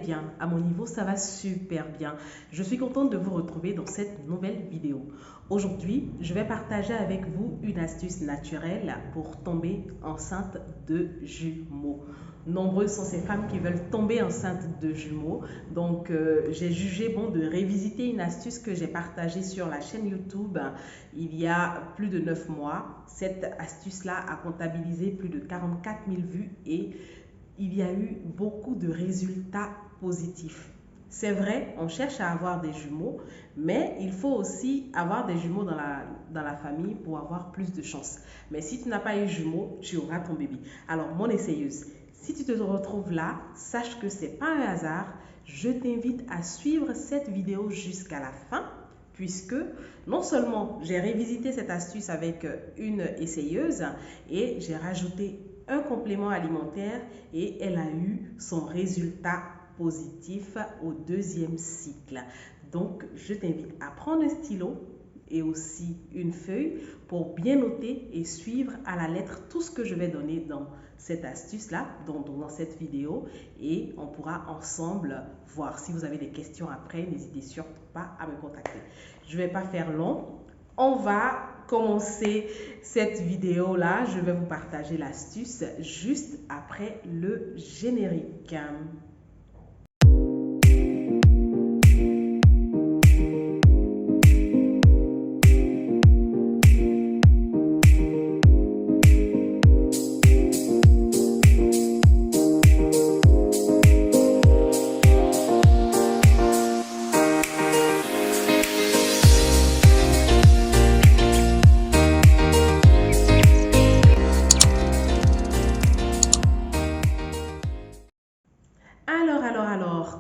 bien. À mon niveau, ça va super bien. Je suis contente de vous retrouver dans cette nouvelle vidéo. Aujourd'hui, je vais partager avec vous une astuce naturelle pour tomber enceinte de jumeaux. Nombreuses sont ces femmes qui veulent tomber enceintes de jumeaux. Donc, j'ai jugé bon de révisiter une astuce que j'ai partagée sur la chaîne YouTube il y a plus de 9 mois. Cette astuce-là a comptabilisé plus de 44 000 vues et il y a eu beaucoup de résultats positifs. C'est vrai, on cherche à avoir des jumeaux, mais il faut aussi avoir des jumeaux dans la famille pour avoir plus de chance. Mais si tu n'as pas eu jumeaux, tu auras ton bébé. Alors, mon essayeuse, si tu te retrouves là, sache que ce n'est pas un hasard. Je t'invite à suivre cette vidéo jusqu'à la fin, puisque non seulement j'ai révisité cette astuce avec une essayeuse et j'ai rajouté un complément alimentaire et elle a eu son résultat positif au deuxième cycle. Donc, je t'invite à prendre un stylo et aussi une feuille pour bien noter et suivre à la lettre tout ce que je vais donner dans cette astuce-là, dans cette vidéo, et on pourra ensemble voir. Si vous avez des questions après, n'hésitez surtout pas à me contacter. Je ne vais pas faire long. On va commencer cette vidéo-là. Je vais vous partager l'astuce juste après le générique.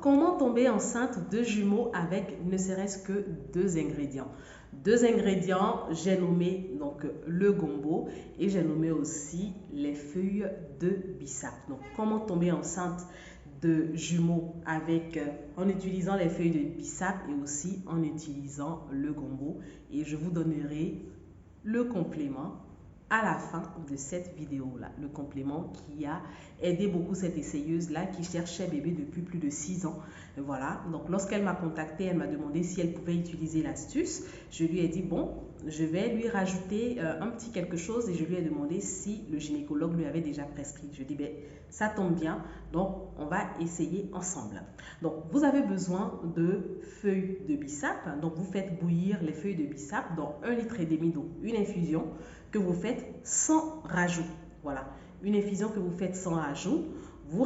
Comment tomber enceinte de jumeaux avec ne serait-ce que 2 ingrédients? 2 ingrédients, j'ai nommé donc le gombo et j'ai nommé aussi les feuilles de bissap. Donc, comment tomber enceinte de jumeaux en utilisant les feuilles de bissap et aussi en utilisant le gombo. Et je vous donnerai le complément à la fin de cette vidéo-là, le complément qui a aidé beaucoup cette essayeuse-là qui cherchait bébé depuis plus de 6 ans. Voilà, donc lorsqu'elle m'a contactée, elle m'a demandé si elle pouvait utiliser l'astuce. Je lui ai dit, bon, je vais lui rajouter un petit quelque chose et je lui ai demandé si le gynécologue lui avait déjà prescrit. Je dis, ben, ça tombe bien, donc on va essayer ensemble. Donc, vous avez besoin de feuilles de bissap. Donc, vous faites bouillir les feuilles de bissap dans 1,5 litre d'eau, une infusion que vous faites sans rajout. Voilà, une infusion que vous faites sans rajout. Vous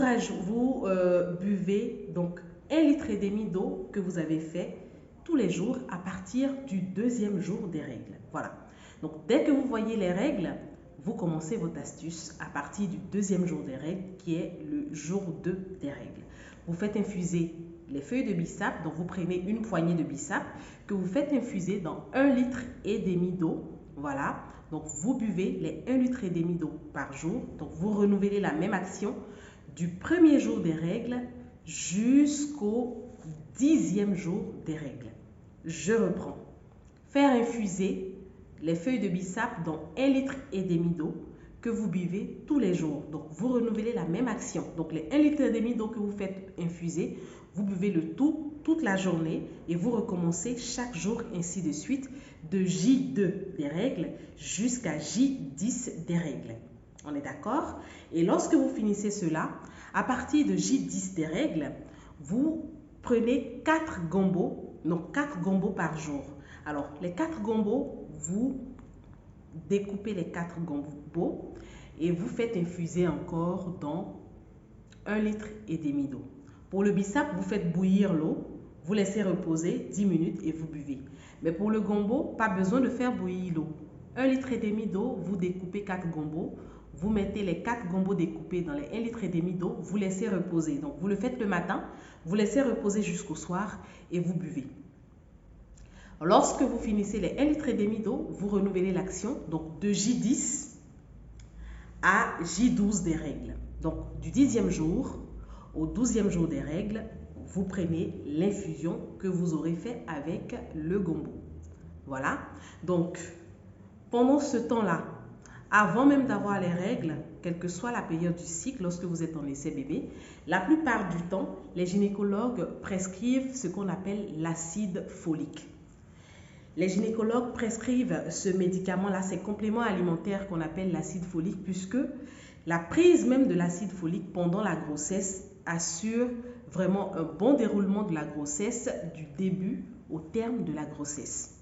buvez donc 1,5 litre d'eau que vous avez fait tous les jours à partir du 2e jour des règles. Voilà. Donc, dès que vous voyez les règles, vous commencez votre astuce à partir du 2e jour des règles, qui est le jour 2 des règles. Vous faites infuser les feuilles de bissap. Donc, vous prenez une poignée de bissap que vous faites infuser dans 1,5 litre d'eau. Voilà. Donc, vous buvez les 1,5 litre d'eau par jour. Donc, vous renouvelez la même action du 1er jour des règles jusqu'au 10e jour des règles. Je reprends. Faire infuser les feuilles de bissap dans 1,5 litre d'eau que vous buvez tous les jours. Donc, vous renouvelez la même action. Donc, les 1,5 litre d'eau que vous faites infuser, vous buvez le tout toute la journée et vous recommencez chaque jour ainsi de suite de J2 des règles jusqu'à J10 des règles. On est d'accord? Et lorsque vous finissez cela, à partir de J10 des règles, vous prenez 4 gombos, donc 4 gombos par jour. Alors, les 4 gombos, vous découpez les 4 gombos et vous faites infuser encore dans 1,5 litre d'eau. Pour le bissap, vous faites bouillir l'eau, vous laissez reposer 10 minutes et vous buvez. Mais pour le gombo, pas besoin de faire bouillir l'eau. 1,5 litre d'eau, vous découpez 4 gombos, vous mettez les 4 gombos découpés dans les 1,5 litre d'eau, vous laissez reposer. Donc, vous le faites le matin, vous laissez reposer jusqu'au soir et vous buvez. Lorsque vous finissez les 1,5 litre d'eau, vous renouvelez l'action, donc de J10 à J12 des règles. Donc, du 10e jour au 12e jour des règles, vous prenez l'infusion que vous aurez fait avec le gombo. Voilà. Donc, pendant ce temps-là, avant même d'avoir les règles, quelle que soit la période du cycle, lorsque vous êtes en essai bébé, la plupart du temps, les gynécologues prescrivent ce qu'on appelle l'acide folique. Les gynécologues prescrivent ce médicament-là, ces compléments alimentaires qu'on appelle l'acide folique, puisque la prise même de l'acide folique pendant la grossesse assure vraiment un bon déroulement de la grossesse du début au terme de la grossesse.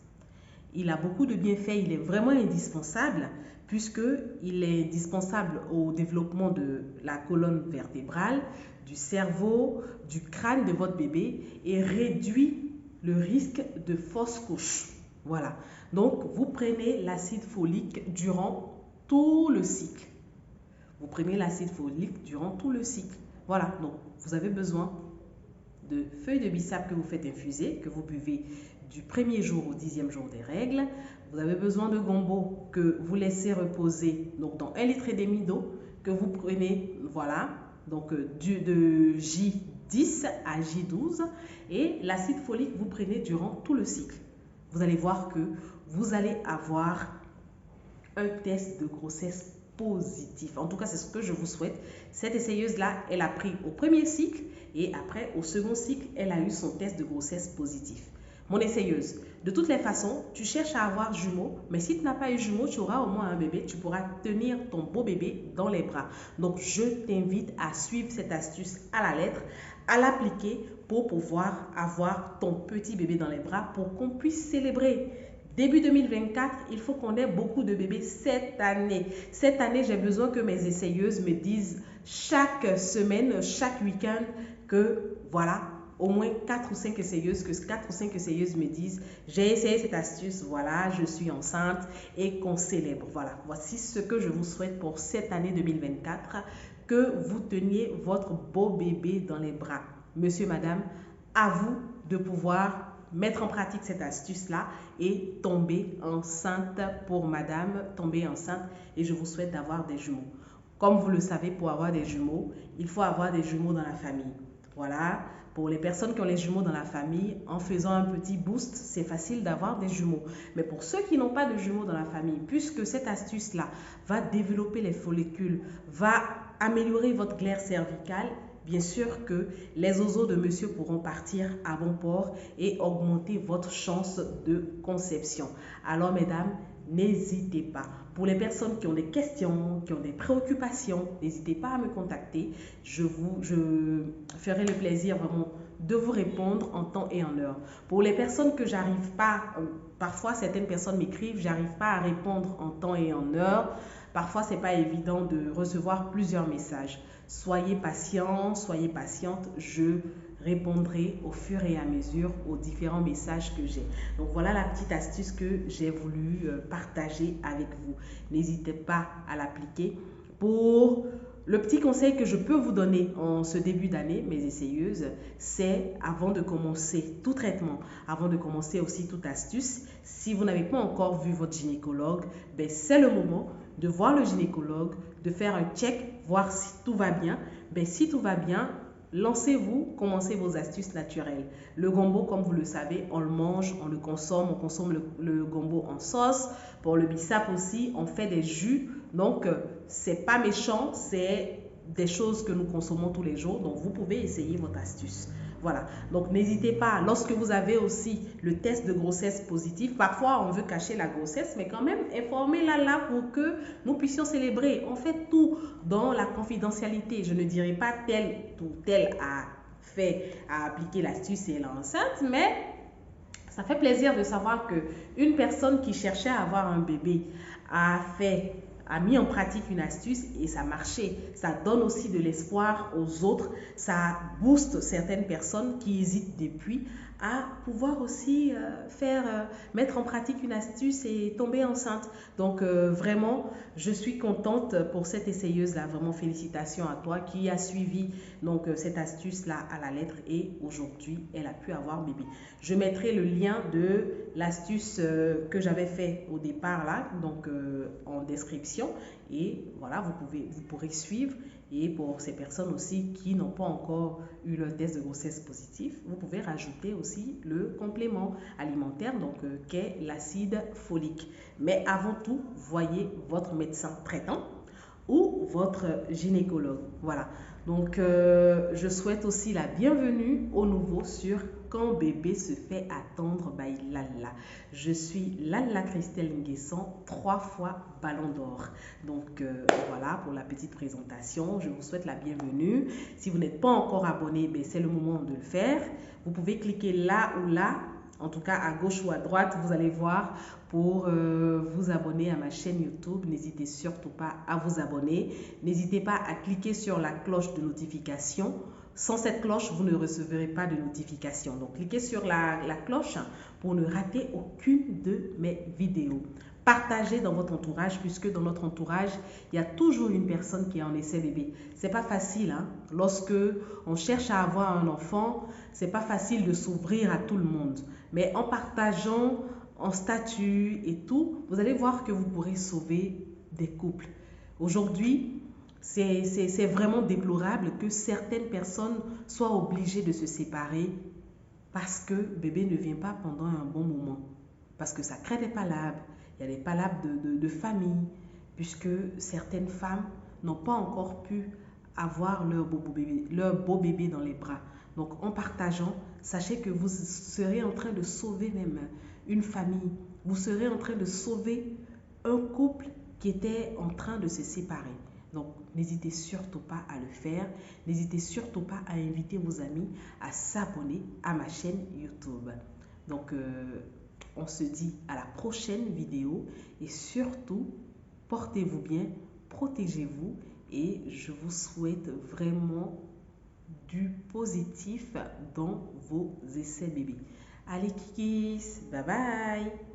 Il a beaucoup de bienfaits, il est vraiment indispensable puisqu'il est indispensable au développement de la colonne vertébrale, du cerveau, du crâne de votre bébé et réduit le risque de fausse couche. Voilà, donc vous prenez l'acide folique durant tout le cycle. Vous prenez l'acide folique durant tout le cycle. Voilà, donc vous avez besoin de feuilles de bissap que vous faites infuser, que vous buvez du 1er jour au 10e jour des règles. Vous avez besoin de gombo que vous laissez reposer donc dans 1,5 litre d'eau que vous prenez, voilà, donc de J10 à J12 et l'acide folique vous prenez durant tout le cycle. Vous allez voir que vous allez avoir un test de grossesse positif. En tout cas, c'est ce que je vous souhaite. Cette essayeuse-là, elle a pris au premier cycle et après, au second cycle, elle a eu son test de grossesse positif. Mon essayeuse, de toutes les façons, tu cherches à avoir jumeaux, mais si tu n'as pas eu jumeaux, tu auras au moins un bébé, tu pourras tenir ton beau bébé dans les bras. Donc, je t'invite à suivre cette astuce à la lettre, à l'appliquer pour pouvoir avoir ton petit bébé dans les bras pour qu'on puisse célébrer. Début 2024, il faut qu'on ait beaucoup de bébés cette année. Cette année, j'ai besoin que mes essayeuses me disent chaque semaine, chaque week-end que voilà, au moins 4 ou 5 essayeuses, que 4 ou 5 essayeuses me disent j'ai essayé cette astuce, voilà, je suis enceinte et qu'on célèbre. Voilà, voici ce que je vous souhaite pour cette année 2024, que vous teniez votre beau bébé dans les bras. Monsieur, madame, à vous de pouvoir mettre en pratique cette astuce-là et tomber enceinte pour madame, tomber enceinte et je vous souhaite d'avoir des jumeaux. Comme vous le savez, pour avoir des jumeaux, il faut avoir des jumeaux dans la famille. Voilà, pour les personnes qui ont les jumeaux dans la famille, en faisant un petit boost, c'est facile d'avoir des jumeaux. Mais pour ceux qui n'ont pas de jumeaux dans la famille, puisque cette astuce-là va développer les follicules, va améliorer votre glaire cervicale, bien sûr que les oiseaux de monsieur pourront partir à bon port et augmenter votre chance de conception. Alors mesdames, n'hésitez pas. Pour les personnes qui ont des questions, qui ont des préoccupations, n'hésitez pas à me contacter. Je ferai le plaisir vraiment de vous répondre en temps et en heure. Pour les personnes que j'arrive pas, parfois certaines personnes m'écrivent, j'arrive pas à répondre en temps et en heure. Parfois, c'est pas évident de recevoir plusieurs messages. Soyez patient, soyez patiente, je répondrai au fur et à mesure aux différents messages que j'ai. Donc voilà la petite astuce que j'ai voulu partager avec vous. N'hésitez pas à l'appliquer. Pour le petit conseil que je peux vous donner en ce début d'année, mes essayeuses, c'est avant de commencer tout traitement, avant de commencer aussi toute astuce, si vous n'avez pas encore vu votre gynécologue, ben c'est le moment de voir le gynécologue, de faire un check, voir si tout va bien. Ben, si tout va bien, lancez-vous, commencez vos astuces naturelles. Le gombo, comme vous le savez, on le mange, on le consomme, on consomme le gombo en sauce. Pour le bissap aussi, on fait des jus. Donc, c'est pas méchant, c'est des choses que nous consommons tous les jours. Donc, vous pouvez essayer votre astuce. Voilà, donc n'hésitez pas, lorsque vous avez aussi le test de grossesse positif, parfois on veut cacher la grossesse, mais quand même informez-la là pour que nous puissions célébrer. On fait tout dans la confidentialité. Je ne dirai pas tel ou tel a appliqué l'astuce et elle est enceinte, mais ça fait plaisir de savoir qu'une personne qui cherchait à avoir un bébé a mis en pratique une astuce et ça marchait. Ça donne aussi de l'espoir aux autres. Ça booste certaines personnes qui hésitent depuis à pouvoir aussi mettre en pratique une astuce et tomber enceinte. Donc vraiment, je suis contente pour cette essayeuse-là. Vraiment félicitations à toi qui a suivi donc cette astuce-là à la lettre et aujourd'hui, elle a pu avoir bébé. Je mettrai le lien de l'astuce que j'avais fait au départ là, donc en description. Et voilà, vous pourrez suivre. Et pour ces personnes aussi qui n'ont pas encore eu leur test de grossesse positif, vous pouvez rajouter aussi le complément alimentaire, donc qu'est l'acide folique. Mais avant tout, voyez votre médecin traitant. ou votre gynécologue. Voilà. Donc, je souhaite aussi la bienvenue aux nouveaux sur Quand bébé se fait attendre by Lalla. Je suis Lalla Christelle Nguesson, 3 fois Ballon d'Or. Donc, voilà pour la petite présentation. Je vous souhaite la bienvenue. Si vous n'êtes pas encore abonné, c'est le moment de le faire. Vous pouvez cliquer là ou là, en tout cas à gauche ou à droite, vous allez voir pour vous abonner à ma chaîne YouTube. N'hésitez surtout pas à vous abonner. N'hésitez pas à cliquer sur la cloche de notification. Sans cette cloche, vous ne recevrez pas de notification. Donc, cliquez sur la cloche pour ne rater aucune de mes vidéos. Partagez dans votre entourage, puisque dans notre entourage, il y a toujours une personne qui est en essai bébé. C'est pas facile, hein? Lorsque on cherche à avoir un enfant, c'est pas facile de s'ouvrir à tout le monde. Mais en partageant en statut et tout, vous allez voir que vous pourrez sauver des couples. Aujourd'hui, c'est vraiment déplorable que certaines personnes soient obligées de se séparer parce que bébé ne vient pas pendant un bon moment. Parce que ça crée des palabres. Il y a des palabres de famille, puisque certaines femmes n'ont pas encore pu avoir leur beau bébé dans les bras. Donc en partageant, sachez que vous serez en train de sauver même une famille. Vous serez en train de sauver un couple qui était en train de se séparer. Donc, n'hésitez surtout pas à le faire. N'hésitez surtout pas à inviter vos amis à s'abonner à ma chaîne YouTube. Donc, on se dit à la prochaine vidéo et surtout, portez-vous bien, protégez-vous et je vous souhaite vraiment du positif dans vos essais bébés. Allez, kikis, bye bye!